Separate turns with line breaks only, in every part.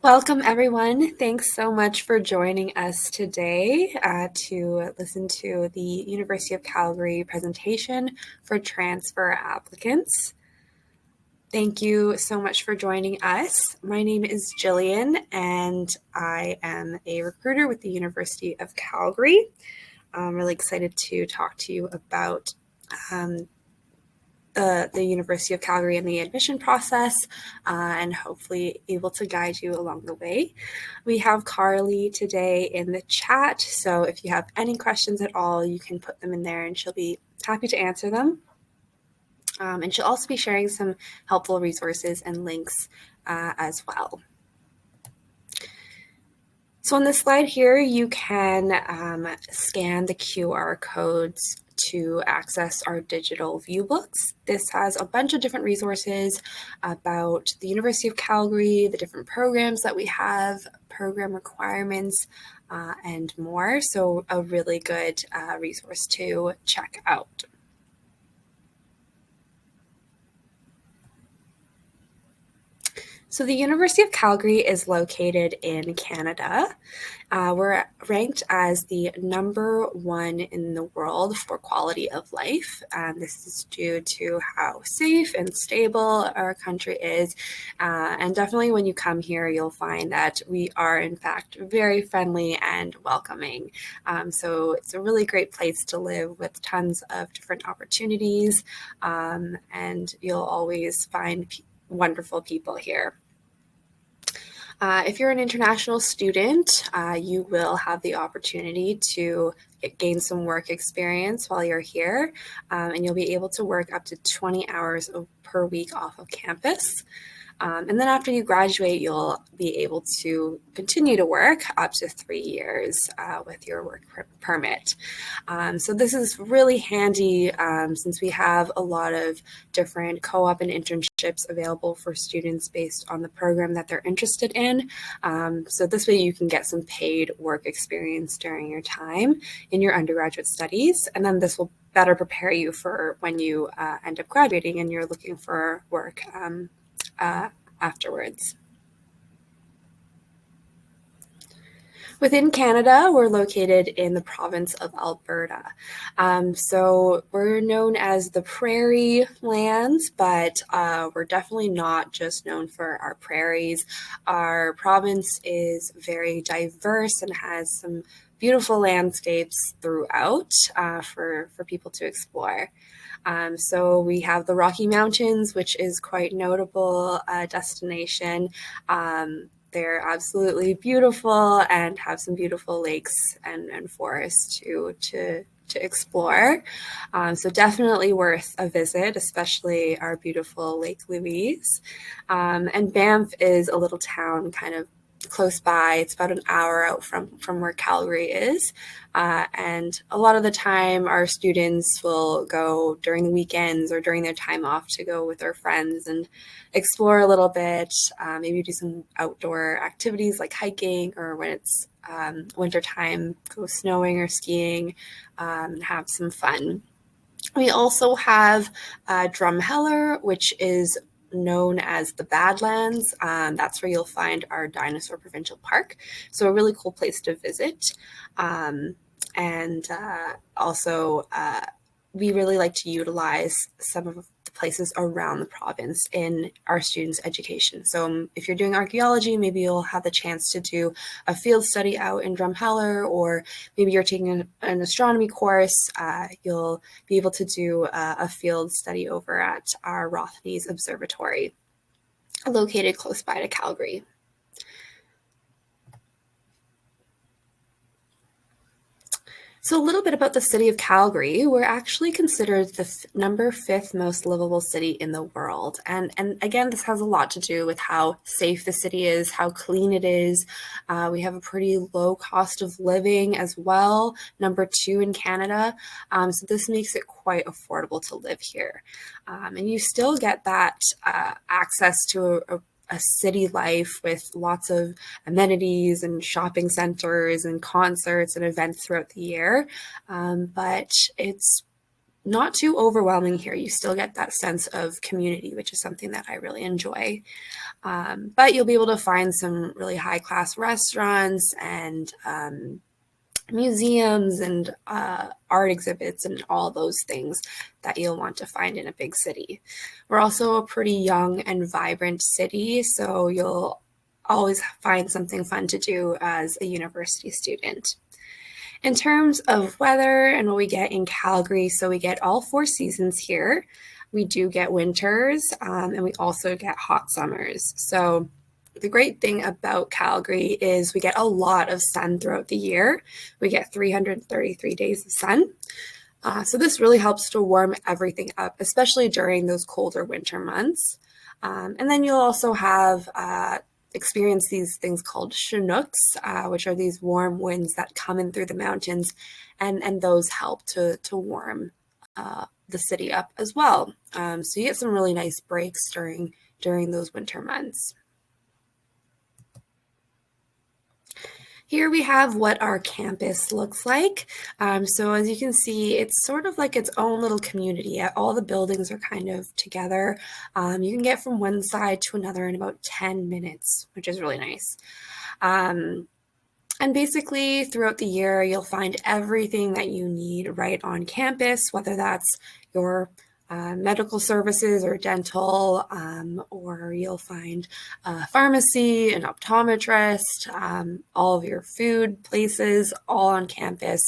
Welcome, everyone. Thanks so much for joining us today to listen to the University of Calgary presentation for transfer applicants. Thank you so much for joining us. My name is Jillian, and I am a recruiter with the University of Calgary. I'm really excited to talk to you about the University of Calgary and the admission process, and hopefully able to guide you along the way. We have Carly today in the chat, so if you have any questions at all, you can put them in there and she'll be happy to answer them. And she'll also be sharing some helpful resources and links as well. So on this slide here, you can scan the QR codes to access our digital view books. This has a bunch of different resources about the University of Calgary, the different programs that we have, program requirements, and more. So a really good resource to check out. So the University of Calgary is located in Canada. We're ranked as the #1 in the world for quality of life. This is due to how safe and stable our country is. And definitely when you come here, you'll find that we are, in fact, very friendly and welcoming. So it's a really great place to live with tons of different opportunities. And you'll always find wonderful people here. If you're an international student, you will have the opportunity to gain some work experience while you're here, and you'll be able to work up to 20 hours per week off of campus. And then after you graduate, you'll be able to continue to work up to 3 years with your work permit. So this is really handy since we have a lot of different co-op and internships available for students based on the program that they're interested in. So this way you can get some paid work experience during your time in your undergraduate studies, and then this will better prepare you for when you end up graduating and you're looking for work afterwards. Within Canada, we're located in the province of Alberta. So we're known as the prairie lands, but we're definitely not just known for our prairies. Our province is very diverse and has some beautiful landscapes throughout for people to explore. So we have the Rocky Mountains, which is quite notable destination. They're absolutely beautiful and have some beautiful lakes and forests to explore. So definitely worth a visit, especially our beautiful Lake Louise. And Banff is a little town kind of close by. It's about an hour out from where Calgary is. And a lot of the time, our students will go during the weekends or during their time off to go with their friends and explore a little bit, maybe do some outdoor activities like hiking, or when it's wintertime, go snowing or skiing, and have some fun. We also have Drumheller, which is known as the Badlands. That's where you'll find our dinosaur provincial park. So a really cool place to visit. And also, we really like to utilize some of the places around the province in our students' education. So if you're doing archaeology, maybe you'll have the chance to do a field study out in Drumheller, or maybe you're taking an astronomy course, you'll be able to do a field study over at our Rothneys Observatory, located close by to Calgary. So a little bit about the city of Calgary. We're actually considered the number 5th most livable city in the world. And again, this has a lot to do with how safe the city is, how clean it is. We have a pretty low cost of living as well, number 2 in Canada. So this makes it quite affordable to live here. And you still get that access to a city life with lots of amenities and shopping centers and concerts and events throughout the year. But it's not too overwhelming here. You still get that sense of community, which is something that I really enjoy. But you'll be able to find some really high-class restaurants and museums and art exhibits and all those things that you'll want to find in a big city. We're also a pretty young and vibrant city, so you'll always find something fun to do as a university student. In terms of weather and what we get in Calgary, so we get all 4 seasons here. We do get winters, and we also get hot summers. So the great thing about Calgary is we get a lot of sun throughout the year. We get 333 days of sun. So this really helps to warm everything up, especially during those colder winter months. And then you'll also have experience these things called Chinooks, which are these warm winds that come in through the mountains, and those help to warm the city up as well. So you get some really nice breaks during those winter months. Here we have what our campus looks like. So as you can see, it's sort of like its own little community. All the buildings are kind of together. You can get from one side to another in about 10 minutes, which is really nice. And basically throughout the year, you'll find everything that you need right on campus, whether that's your medical services or dental, or you'll find a pharmacy, an optometrist, all of your food places, all on campus.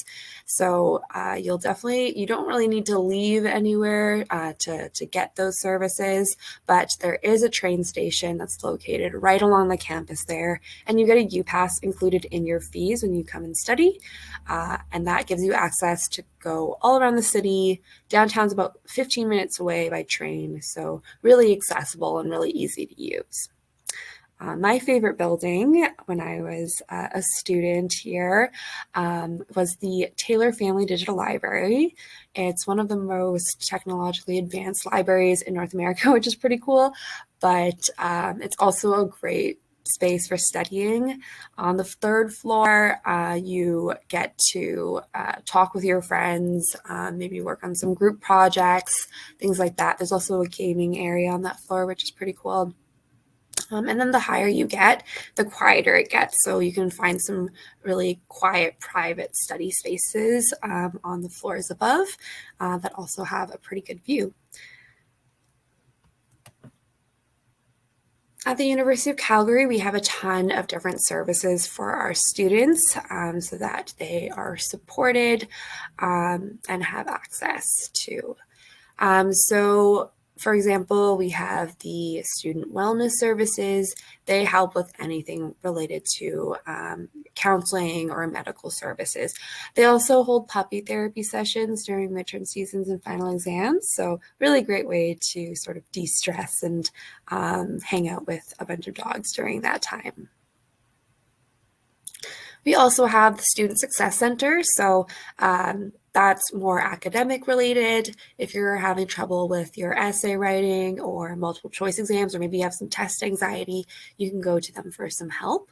So you don't really need to leave anywhere to get those services, but there is a train station that's located right along the campus there, and you get a U-Pass included in your fees when you come and study, and that gives you access to go all around the city. Downtown's about 15 minutes away by train, so really accessible and really easy to use. My favorite building when I was a student here was the Taylor Family Digital Library. It's one of the most technologically advanced libraries in North America, which is pretty cool, but it's also a great space for studying. On the 3rd floor, you get to talk with your friends, maybe work on some group projects, things like that. There's also a gaming area on that floor, which is pretty cool. And then the higher you get, the quieter it gets. So you can find some really quiet, private study spaces on the floors above that also have a pretty good view. At the University of Calgary, we have a ton of different services for our students so that they are supported and have access to. So, for example, we have the student wellness services. They help with anything related to counseling or medical services. They also hold puppy therapy sessions during midterm seasons and final exams. So really great way to sort of de-stress and hang out with a bunch of dogs during that time. We also have the Student Success Center, so that's more academic related. If you're having trouble with your essay writing or multiple choice exams, or maybe you have some test anxiety, you can go to them for some help.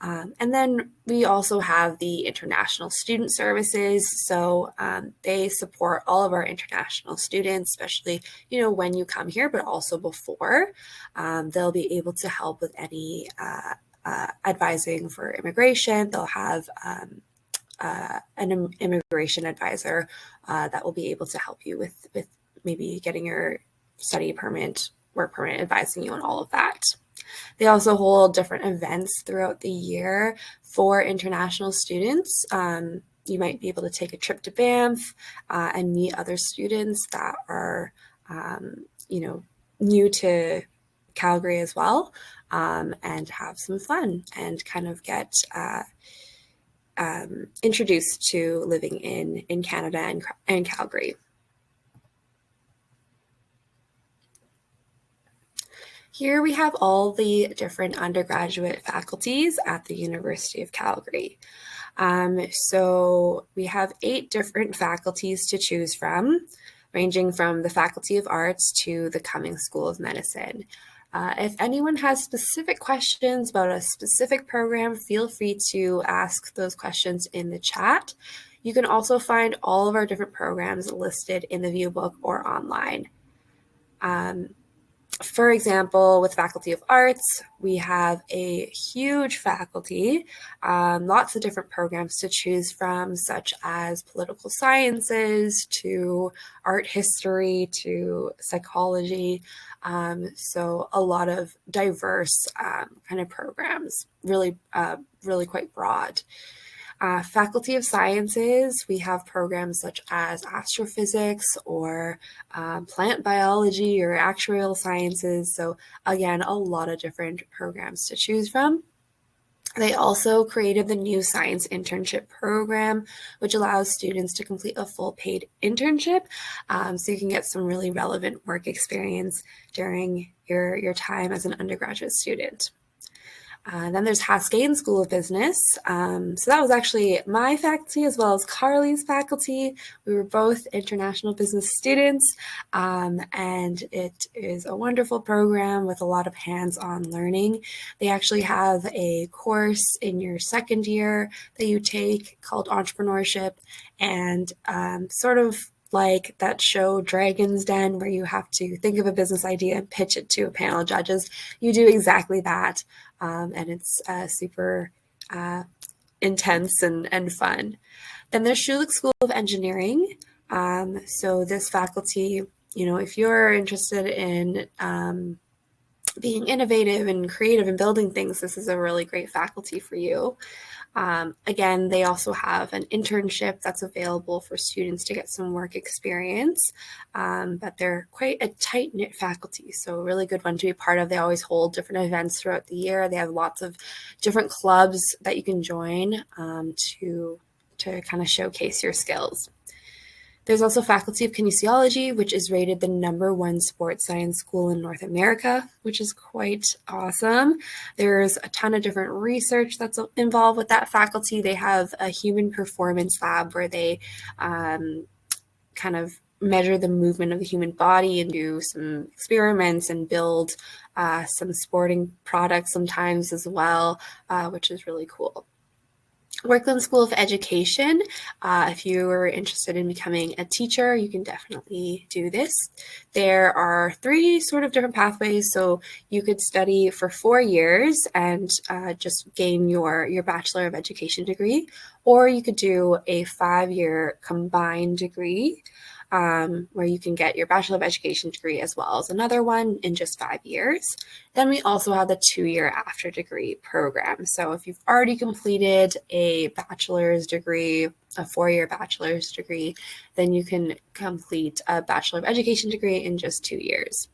And then we also have the International Student Services. So they support all of our international students, especially, when you come here, but also before. They'll be able to help with any advising for immigration. They'll have an immigration advisor that will be able to help you with maybe getting your study permit, work permit, advising you on all of that. They also hold different events throughout the year for international students. You might be able to take a trip to Banff and meet other students that are, new to Calgary as well, and have some fun and kind of get introduced to living in Canada and Calgary. Here we have all the different undergraduate faculties at the University of Calgary. So we have 8 different faculties to choose from, ranging from the Faculty of Arts to the Cummings School of Medicine. If anyone has specific questions about a specific program, feel free to ask those questions in the chat. You can also find all of our different programs listed in the view book or online. For example, with Faculty of Arts, we have a huge faculty, lots of different programs to choose from, such as political sciences to art history to psychology. So a lot of diverse kind of programs, really quite broad. Faculty of Sciences, we have programs such as astrophysics or plant biology or actuarial sciences. So again, a lot of different programs to choose from. They also created the new science internship program, which allows students to complete a full paid internship, so you can get some really relevant work experience during your time as an undergraduate student. Then there's Haskayne School of Business. So that was actually my faculty as well as Carly's faculty. We were both international business students, and it is a wonderful program with a lot of hands-on learning. They actually have a course in your second year that you take called entrepreneurship, and sort of like that show Dragon's Den, where you have to think of a business idea and pitch it to a panel of judges. You do exactly that, and it's super intense and fun. Then there's Schulich School of Engineering. So this faculty, if you're interested in being innovative and creative and building things, this is a really great faculty for you. Again, they also have an internship that's available for students to get some work experience, but they're quite a tight-knit faculty, so a really good one to be part of. They always hold different events throughout the year. They have lots of different clubs that you can join to kind of showcase your skills. There's also Faculty of Kinesiology, which is rated the #1 sports science school in North America, which is quite awesome. There's a ton of different research that's involved with that faculty. They have a human performance lab where they kind of measure the movement of the human body and do some experiments and build some sporting products sometimes as well, which is really cool. Workland School of Education. If you are interested in becoming a teacher, you can definitely do this. There are 3 sort of different pathways. So you could study for 4 years and just gain your Bachelor of Education degree, or you could do a 5-year combined degree, where you can get your Bachelor of Education degree as well as another one in just 5 years. Then we also have the 2-year after degree program. So if you've already completed a bachelor's degree, a 4-year bachelor's degree, then you can complete a Bachelor of Education degree in just 2 years.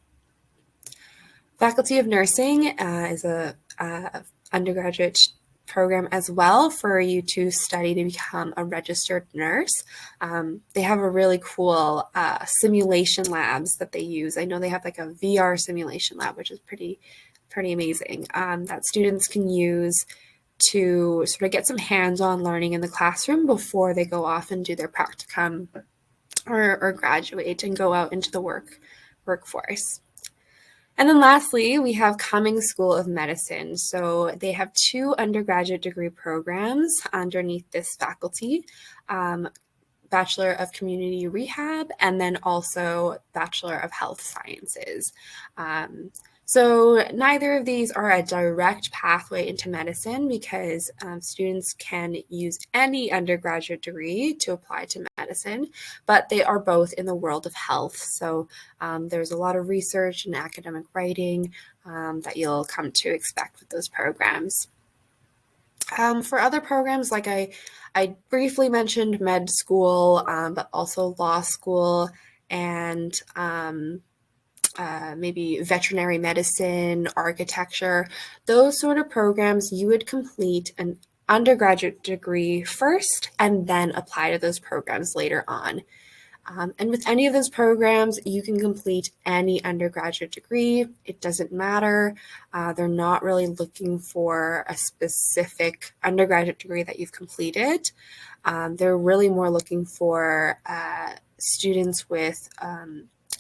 Faculty of Nursing is a undergraduate program as well for you to study to become a registered nurse. They have a really cool simulation labs that they use. I know they have like a VR simulation lab, which is pretty amazing, that students can use to sort of get some hands-on learning in the classroom before they go off and do their practicum or graduate and go out into the workforce. And then lastly, we have Cummings School of Medicine. So they have 2 undergraduate degree programs underneath this faculty, Bachelor of Community Rehab, and then also Bachelor of Health Sciences. So neither of these are a direct pathway into medicine because students can use any undergraduate degree to apply to medicine, but they are both in the world of health. So there's a lot of research and academic writing that you'll come to expect with those programs. For other programs, like I briefly mentioned med school, but also law school and maybe veterinary medicine, architecture, those sort of programs, you would complete an undergraduate degree first and then apply to those programs later on. And with any of those programs, you can complete any undergraduate degree. It doesn't matter. They're not really looking for a specific undergraduate degree that you've completed. They're really more looking for students with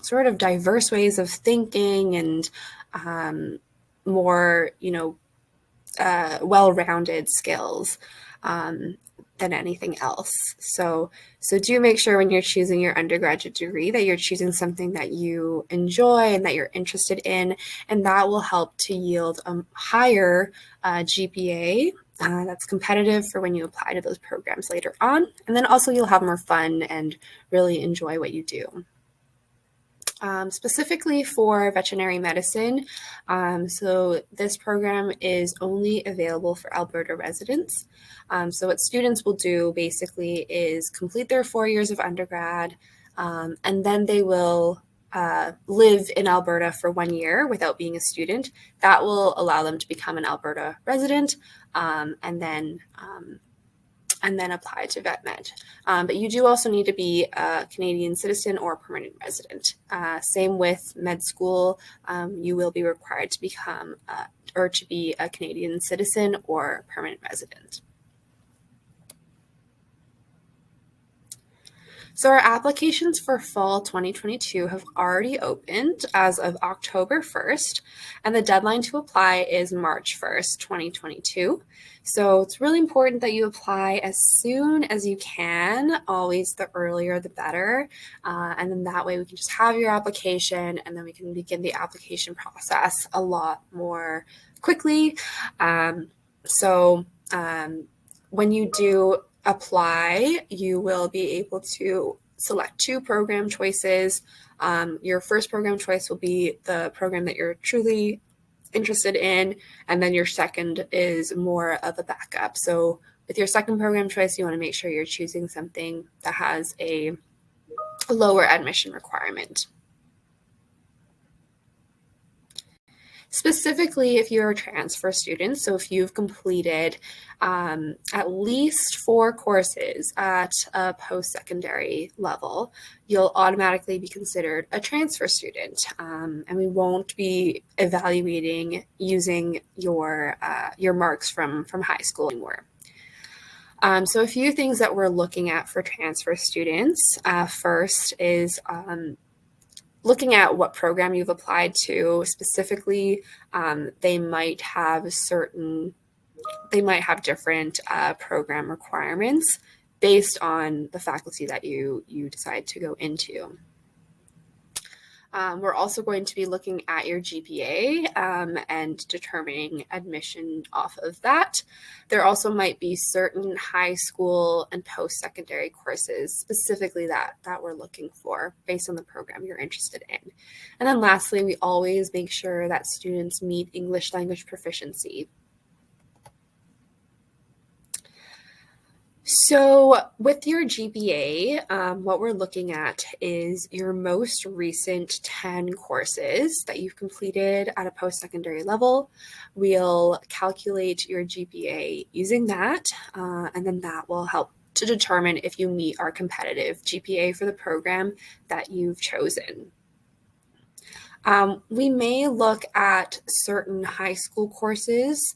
sort of diverse ways of thinking and more, well-rounded skills than anything else. So do make sure when you're choosing your undergraduate degree that you're choosing something that you enjoy and that you're interested in, and that will help to yield a higher GPA that's competitive for when you apply to those programs later on. And then also you'll have more fun and really enjoy what you do. Specifically for veterinary medicine, so this program is only available for Alberta residents. So what students will do basically is complete their 4 years of undergrad, and then they will live in Alberta for 1 year without being a student. That will allow them to become an Alberta resident, and then apply to vet med. But you do also need to be a Canadian citizen or permanent resident. Same with med school. You will be required to become or to be a Canadian citizen or permanent resident. So our applications for fall 2022 have already opened as of October 1st, and the deadline to apply is March 1st, 2022. So it's really important that you apply as soon as you can, always the earlier the better, and then that way we can just have your application and then we can begin the application process a lot more quickly. When you do apply, you will be able to select 2 program choices. Your first program choice will be the program that you're truly interested in, and then your second is more of a backup. So with your second program choice, you want to make sure you're choosing something that has a lower admission requirement. Specifically, if you're a transfer student, so if you've completed at least 4 courses at a post-secondary level, you'll automatically be considered a transfer student, and we won't be evaluating using your marks from high school anymore. So a few things that we're looking at for transfer students. First is looking at what program you've applied to specifically. They might have different program requirements based on the faculty that you decide to go into. We're also going to be looking at your GPA and determining admission off of that. There also might be certain high school and post-secondary courses specifically that we're looking for based on the program you're interested in. And then lastly, we always make sure that students meet English language proficiency. So with your GPA, what we're looking at is your most recent 10 courses that you've completed at a post-secondary level. We'll calculate your GPA using that, and then that will help to determine if you meet our competitive GPA for the program that you've chosen. We may look at certain high school courses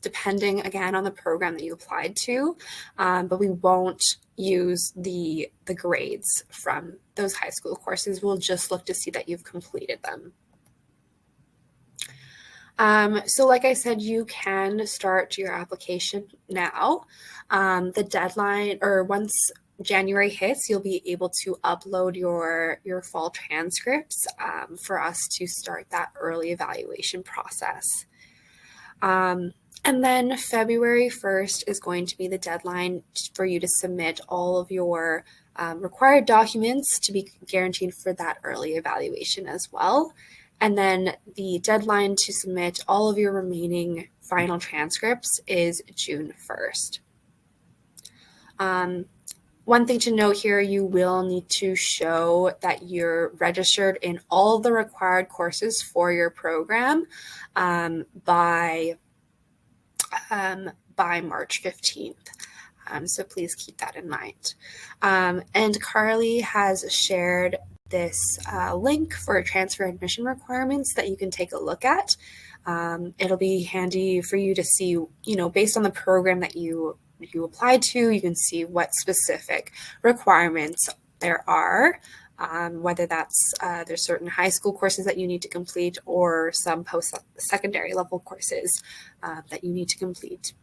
depending again on the program that you applied to, but we won't use the grades from those high school courses. We'll just look to see that you've completed them. So like I said, you can start your application now. The deadline, or once January hits, you'll be able to upload your fall transcripts for us to start that early evaluation process. And then February 1st is going to be the deadline for you to submit all of your required documents to be guaranteed for that early evaluation as well. And then the deadline to submit all of your remaining final transcripts is June 1st. One thing to note here, you will need to show that you're registered in all the required courses for your program by March 15th. So please keep that in mind. And Carly has shared this link for transfer admission requirements that you can take a look at. It'll be handy for you to see, based on the program that you applied to, you can see what specific requirements there are, whether that's there's certain high school courses that you need to complete or some post-secondary level courses that you need to complete.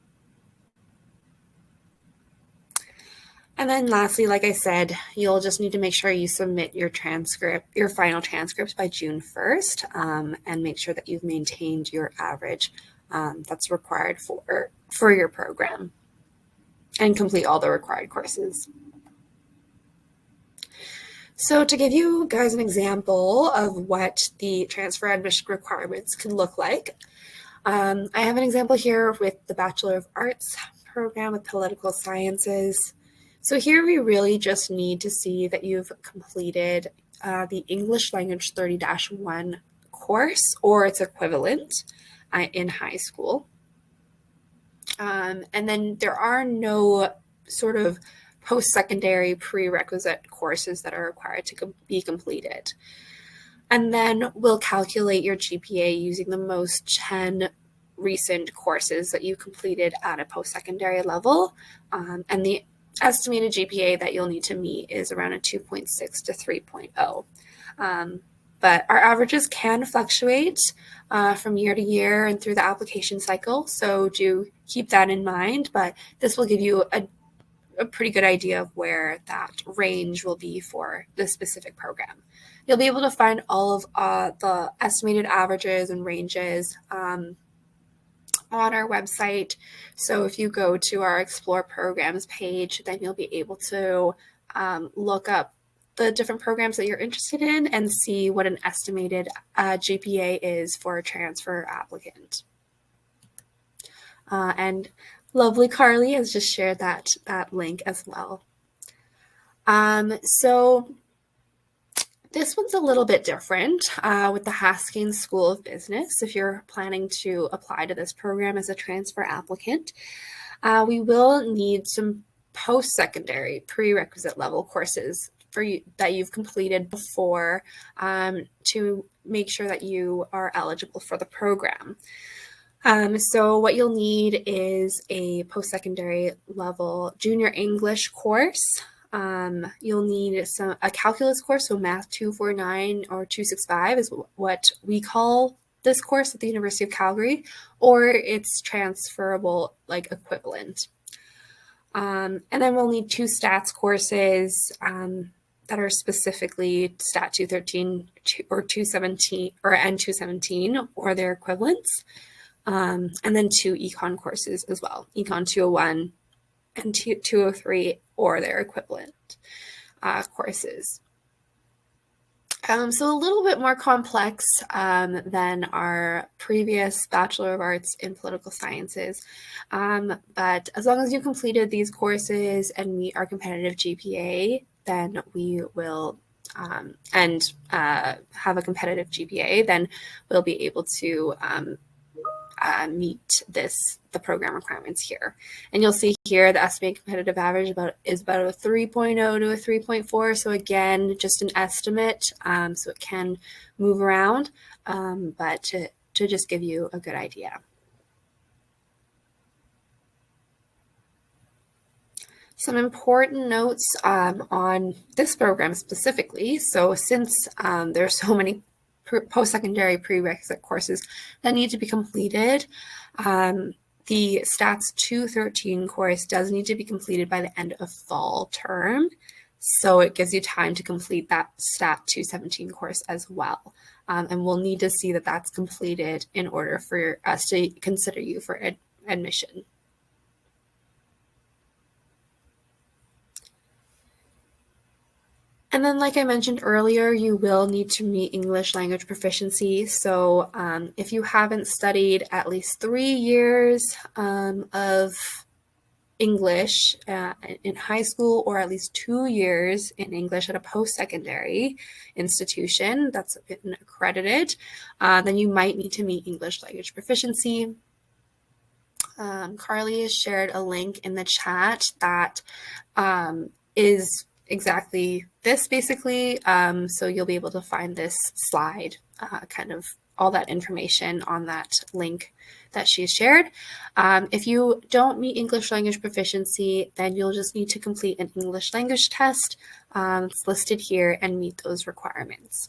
And then lastly, like I said, you'll just need to make sure you submit your final transcripts by June 1st, and make sure that you've maintained your average that's required for your program, and complete all the required courses. So to give you guys an example of what the transfer admission requirements can look like, I have an example here with the Bachelor of Arts program with Political Sciences. So here we really just need to see that you've completed the English Language 30-1 course or its equivalent in high school. And then there are no sort of post-secondary prerequisite courses that are required to be completed. And then we'll calculate your GPA using the most 10 recent courses that you completed at a post-secondary level. And the estimated GPA that you'll need to meet is around a 2.6 to 3.0. But our averages can fluctuate from year to year and through the application cycle, so do keep that in mind, but this will give you a pretty good idea of where that range will be for this specific program. You'll be able to find all of the estimated averages and ranges on our website. So if you go to our Explore Programs page, then you'll be able to look up the different programs that you're interested in and see what an estimated GPA is for a transfer applicant. And lovely Carly has just shared that link as well. So this one's a little bit different with the Haskins School of Business. If you're planning to apply to this program as a transfer applicant, we will need some post-secondary prerequisite level courses for you that you've completed before to make sure that you are eligible for the program. So what you'll need is a post-secondary level junior English course. You'll need a calculus course, so Math 249 or 265 is what we call this course at the University of Calgary, or its transferable equivalent. And then we'll need 2 stats courses that are specifically Stat 213 or 217 or N217 or their equivalents. And then 2 econ courses as well, Econ 201 and 203 or their equivalent courses. So a little bit more complex than our previous Bachelor of Arts in Political Sciences. But as long as you completed these courses and meet our competitive GPA, then we will, and have a competitive GPA, then we'll be able to meet the program requirements here. And you'll see here the estimated competitive average is about a 3.0 to a 3.4. So again, just an estimate. So it can move around, but to just give you a good idea. Some important notes on this program specifically. So since there are so many post-secondary prerequisite courses that need to be completed, the Stats 213 course does need to be completed by the end of fall term. So it gives you time to complete that Stat 217 course as well. And we'll need to see that that's completed in order for us to consider you for admission. And then, like I mentioned earlier, you will need to meet English language proficiency. So if you haven't studied at least 3 years of English in high school, or at least 2 years in English at a post-secondary institution that's been accredited, then you might need to meet English language proficiency. Carly has shared a link in the chat that is exactly this, basically. So you'll be able to find this slide, kind of all that information on that link that she's shared. If you don't meet English language proficiency, then you'll just need to complete an English language test. It's listed here, and meet those requirements.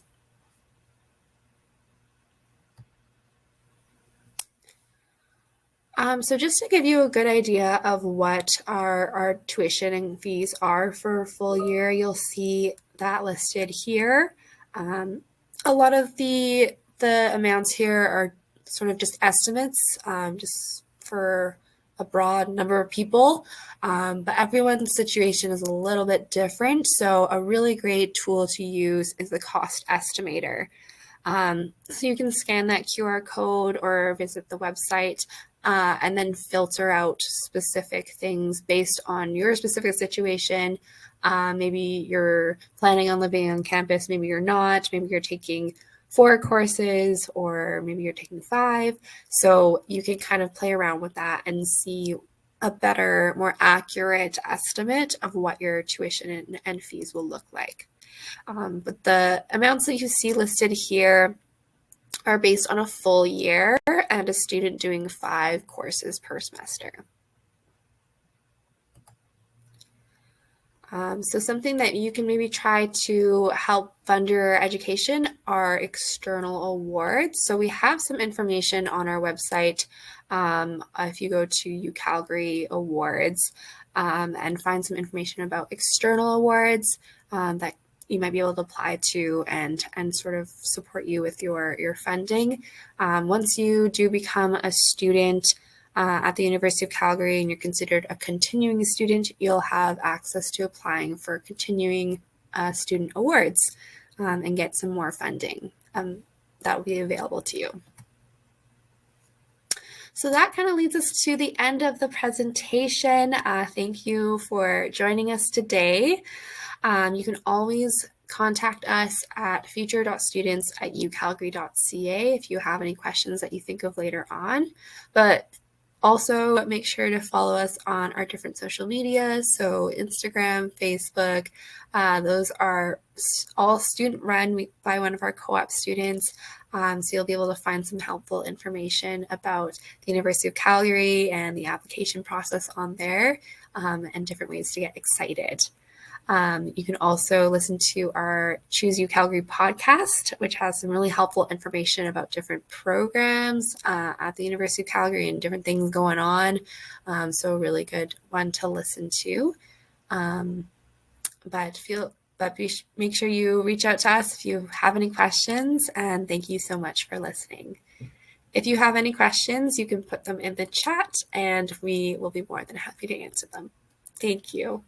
So just to give you a good idea of what our tuition and fees are for a full year, you'll see that listed here. A lot of the amounts here are sort of just estimates, just for a broad number of people, but everyone's situation is a little bit different. So a really great tool to use is the cost estimator. So you can scan that QR code or visit the website and then filter out specific things based on your specific situation. Maybe you're planning on living on campus, maybe you're not, maybe you're taking 4 courses, or maybe you're taking 5. So you can kind of play around with that and see a better, more accurate estimate of what your tuition and fees will look like. But the amounts that you see listed here are based on a full year and a student doing 5 courses per semester. So something that you can maybe try to help fund your education are external awards. So we have some information on our website. If you go to UCalgary awards and find some information about external awards that you might be able to apply to and sort of support you with your funding. Once you do become a student at the University of Calgary and you're considered a continuing student, you'll have access to applying for continuing student awards and get some more funding that will be available to you. So that kind of leads us to the end of the presentation. Thank you for joining us today. You can always contact us at future.students@ucalgary.ca if you have any questions that you think of later on. But also make sure to follow us on our different social media. So Instagram, Facebook, those are all student run by one of our co-op students. So you'll be able to find some helpful information about the University of Calgary and the application process on there, and different ways to get excited. You can also listen to our Choose UCalgary podcast, which has some really helpful information about different programs at the University of Calgary and different things going on. So a really good one to listen to. Make sure you reach out to us if you have any questions, and thank you so much for listening. If you have any questions, you can put them in the chat and we will be more than happy to answer them. Thank you.